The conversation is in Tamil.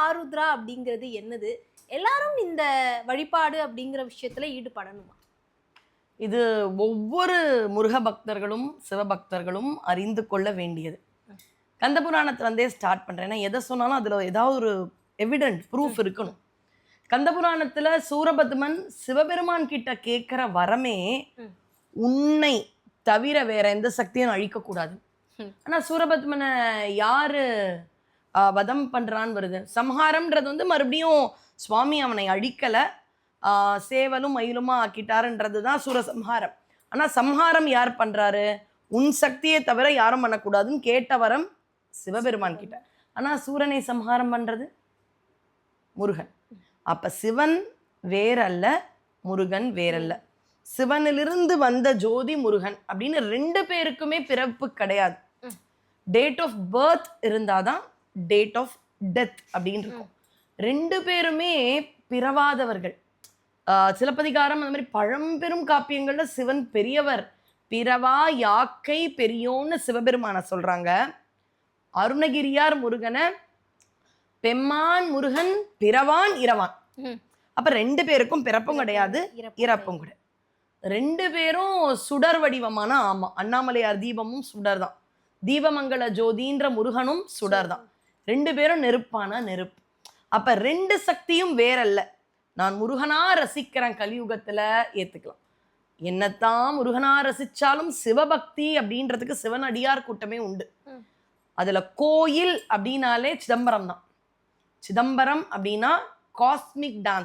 ஆருத்ரா அப்படிங்கிறது என்னது? எல்லாரும் இந்த வழிபாடு அப்படிங்கிற விஷயத்துல ஈடுபடணுமா? இது ஒவ்வொரு முருக பக்தர்களும் சிவபக்தர்களும் அறிந்து கொள்ள வேண்டியது. கந்தபுராணத்துல ஸ்டார்ட் பண்றேன். ஏன்னா எதை சொன்னாலும் அதுல ஏதாவது ஒரு எவிடென்ட் ப்ரூஃப் இருக்கணும். கந்தபுராணத்துல சூரபத்மன் சிவபெருமான் கிட்ட கேட்கிற வரமே உன்னை தவிர வேற எந்த சக்தியும் அழிக்கக்கூடாது. ஆனா சூரபத்மனை யாரு வதம் பண்றான்னு வருது. சம்ஹாரம்ன்றது மறுபடியும் சுவாமி அவனை அழிக்கல, சேவலும் மயிலுமா ஆக்கிட்டாருன்றது தான் சூரசம்ஹாரம். ஆனா சம்ஹாரம் யார் பண்றாரு? உன் சக்தியை தவிர யாரும் பண்ணக்கூடாதுன்னு கேட்ட வரம் சிவபெருமான் கிட்ட. ஆனா சூரனை சம்ஹாரம் பண்றது முருகன். அப்ப சிவன் வேறல்ல, முருகன் வேறல்ல. சிவனிலிருந்து வந்த ஜோதி முருகன் அப்படின்னு 2 பேருக்குமே பிறப்பு கிடையாது. டேட் ஆஃப் பர்த் இருந்தாதான் டேட் ஆஃப் டெத் அப்படின்னு இருக்கும். 2 பேருமே பிறவாதவர்கள். சிலப்பதிகாரம் அந்த மாதிரி பழம்பெரும் காப்பியங்கள்ல சிவன் பெரியவர், பிறவா யாக்கை பெரியோன்னு சிவபெருமான சொல்றாங்க. அருணகிரியார் முருகனை பெம்மான் முருகன் பிறவான் இரவான். அப்ப 2 பேருக்கும் பிறப்பும் கிடையாது, இறப்பும் கிடையாது. 2 பேரும் சுடர் வடிவமான ஆமா. அண்ணாமலையார் தீபமும் சுடர் தான். தீபமங்கல ஜோதின்ற முருகனும் சுடர் தான். 2 பேரும் நெருப்பான நெருப்பு. அப்ப 2 சக்தியும் வேறல்ல. நான் முருகனா ரசிக்கிறேன் கலியுகத்துல ஏத்துக்கலாம். என்னத்தான் முருகனா ரசிச்சாலும் சிவபக்தி அப்படின்றதுக்கு சிவன் அடியார் கூட்டமே உண்டு. அதுல கோயில் அப்படின்னாலே சிதம்பரம் தான். சிதம்பரம் அப்படின்னா காஸ்மிக் டான்ஸ்.